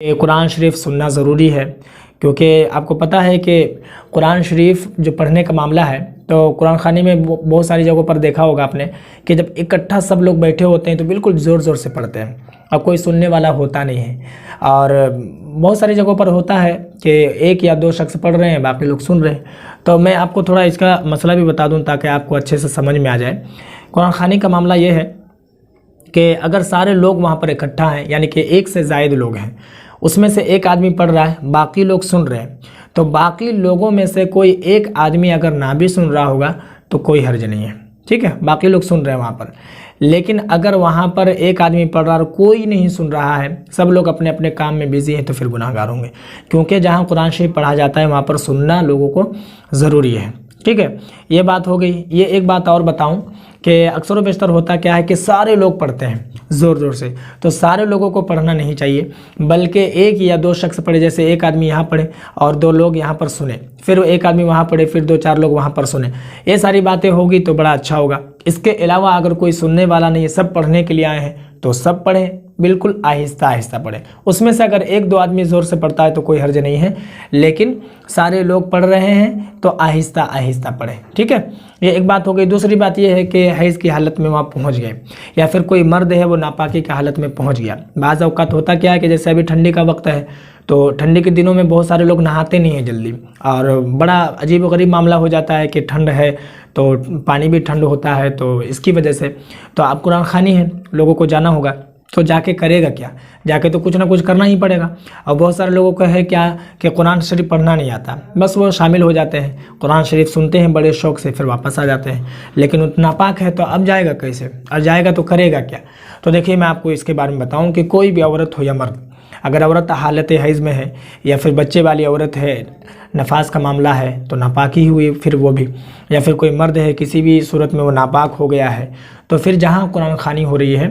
ये कुरान शरीफ सुनना ज़रूरी है, क्योंकि आपको पता है कि कुरान शरीफ जो पढ़ने का मामला है, तो कुरान खानी में बहुत सारी जगहों पर देखा होगा आपने कि जब इकट्ठा सब लोग बैठे होते हैं तो बिल्कुल ज़ोर ज़ोर से पढ़ते हैं और कोई सुनने वाला होता नहीं है। और बहुत सारी जगहों पर होता है कि एक या दो शख्स पढ़ रहे हैं, बाकी लोग सुन रहे हैं। तो मैं आपको थोड़ा इसका मसला भी बता दूँ ताकि आपको अच्छे से समझ में आ जाए। कुरान खानी का मामला ये है कि अगर सारे लोग वहाँ पर इकट्ठा हैं, यानी कि एक से ज़ायद लोग हैं, उसमें से एक आदमी पढ़ रहा है, बाकी लोग सुन रहे हैं, तो बाकी लोगों में से कोई एक आदमी अगर ना भी सुन रहा होगा तो कोई हर्ज नहीं है, ठीक है। बाकी लोग सुन रहे हैं वहाँ पर। लेकिन अगर वहाँ पर एक आदमी पढ़ रहा है और कोई नहीं सुन रहा है, सब लोग अपने अपने काम में बिजी हैं, तो फिर गुनाहगार होंगे, क्योंकि जहाँ कुरान शरीफ पढ़ा जाता है वहाँ पर सुनना लोगों को ज़रूरी है, ठीक है। ये बात हो गई। ये एक बात और बताऊं कि अक्सर व बेशतर होता क्या है कि सारे लोग पढ़ते हैं ज़ोर ज़ोर से, तो सारे लोगों को पढ़ना नहीं चाहिए, बल्कि एक या दो शख्स पढ़े। जैसे एक आदमी यहाँ पढ़े और दो लोग यहाँ पर सुने, फिर एक आदमी वहाँ पढ़े, फिर दो चार लोग वहाँ पर सुने। ये सारी बातें होगी तो बड़ा अच्छा होगा। इसके अलावा अगर कोई सुनने वाला नहीं है, सब पढ़ने के लिए आए हैं, तो सब पढ़ें, बिल्कुल आहिस्ता आहिस्ता पढ़ें। उसमें से अगर एक दो आदमी ज़ोर से पढ़ता है तो कोई हर्ज नहीं है, लेकिन सारे लोग पढ़ रहे हैं तो आहिस्ता आहिस्ता पढ़ें, ठीक है। ये एक बात हो गई। दूसरी बात ये है कि हैज़ की हालत में वहाँ पहुँच गए, या फिर कोई मर्द है वो नापाकी की हालत में पहुँच गया। बाज़ औक़ात होता क्या है कि जैसे अभी ठंडी का वक्त है, तो ठंडी के दिनों में बहुत सारे लोग नहाते नहीं हैं जल्दी, और बड़ा अजीब व गरीब मामला हो जाता है कि ठंड है तो पानी भी ठंड होता है, तो इसकी वजह से तो आप कुरान खानी है, लोगों को जाना होगा, तो जाके करेगा क्या? जाके तो कुछ ना कुछ करना ही पड़ेगा। और बहुत सारे लोगों का है क्या कि कुरान शरीफ पढ़ना नहीं आता, बस वो शामिल हो जाते हैं, कुरान शरीफ सुनते हैं बड़े शौक़ से, फिर वापस आ जाते हैं। लेकिन उतना नापाक है तो अब जाएगा कैसे, और जाएगा तो करेगा क्या? तो देखिए, मैं आपको इसके बारे में बताऊँ कि कोई भी औरत हो या मर्द, अगर औरत हालत हैज़ में है या फिर बच्चे वाली औरत है, नफास का मामला है तो नापाकी हुई फिर वो भी, या फिर कोई मर्द है किसी भी सूरत में वो नापाक हो गया है, तो फिर जहाँ कुरान खानी हो रही है,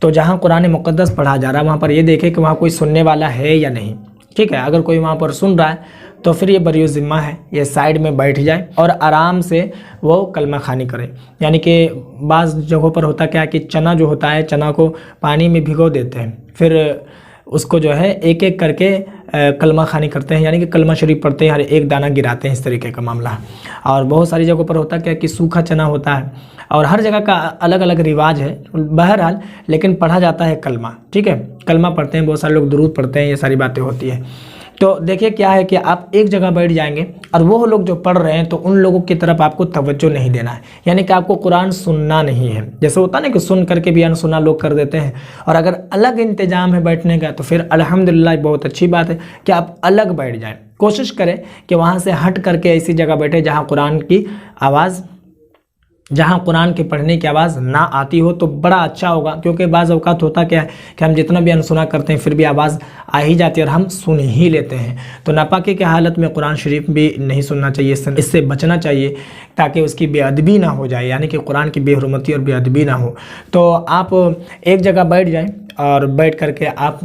तो जहाँ कुरान मुक़द्दस पढ़ा जा रहा है वहाँ पर ये देखे कि वहाँ कोई सुनने वाला है या नहीं, ठीक है। अगर कोई वहाँ पर सुन रहा है तो फिर ये बरी ज़िम्मा है, ये साइड में बैठ जाए और आराम से वो कलमा खानी करे। यानी कि बाज़ जगहों पर होता क्या है कि चना जो होता है, चना को पानी में भिगो देते हैं, फिर उसको जो है एक एक करके कलमा खानी करते हैं, यानी कि कलमा शरीफ पढ़ते हैं, हर एक दाना गिराते हैं, इस तरीके का मामला। और बहुत सारी जगहों पर होता क्या कि सूखा चना होता है, और हर जगह का अलग अलग रिवाज है बहरहाल, लेकिन पढ़ा जाता है कलमा, ठीक है। कलमा पढ़ते हैं, बहुत सारे लोग दुरूद पढ़ते हैं, ये सारी बातें होती है। तो देखिए क्या है कि आप एक जगह बैठ जाएंगे और वो लोग जो पढ़ रहे हैं तो उन लोगों की तरफ आपको तवज्जो नहीं देना है, यानी कि आपको कुरान सुनना नहीं है। जैसे होता ना कि सुन करके भी अनसुना लोग कर देते हैं। और अगर अलग इंतजाम है बैठने का तो फिर अल्हम्दुलिल्लाह बहुत अच्छी बात है कि आप अलग बैठ जाएं। कोशिश करें कि वहाँ से हट करके ऐसी जगह बैठे जहाँ कुरान की आवाज़, जहाँ कुरान के पढ़ने की आवाज़ ना आती हो, तो बड़ा अच्छा होगा। क्योंकि बाज़ औक़ात होता क्या है कि हम जितना भी अनसुना करते हैं फिर भी आवाज़ आ ही जाती है और हम सुन ही लेते हैं। तो नापाकी की हालत में कुरान शरीफ भी नहीं सुनना चाहिए, इससे बचना चाहिए ताकि उसकी बेअदबी ना हो जाए, यानी कि कुरान की बेहुरमती और बेअदबी ना हो। तो आप एक जगह बैठ जाएँ और बैठ करके आप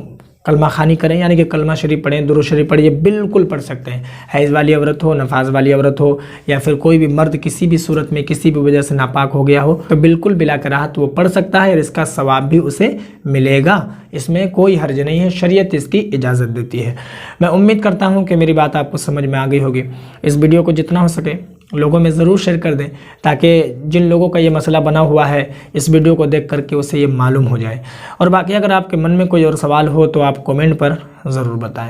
कलमा खानी करें, यानी कि कलमा शरीफ पढ़ें, दुरूद शरीफ पढ़िए, बिल्कुल पढ़ सकते हैं। हैज़ वाली औरत हो, नफास वाली औरत हो, या फिर कोई भी मर्द किसी भी सूरत में किसी भी वजह से नापाक हो गया हो, तो बिल्कुल बिला कराहत वो पढ़ सकता है और इसका सवाब भी उसे मिलेगा। इसमें कोई हर्ज नहीं है, शरीयत इसकी इजाज़त देती है। मैं उम्मीद करता हूँ कि मेरी बात आपको समझ में आ गई होगी। इस वीडियो को जितना हो सके लोगों में ज़रूर शेयर कर दें, ताकि जिन लोगों का ये मसला बना हुआ है इस वीडियो को देख करके उसे ये मालूम हो जाए। और बाकी अगर आपके मन में कोई और सवाल हो तो आप कमेंट पर ज़रूर बताएं।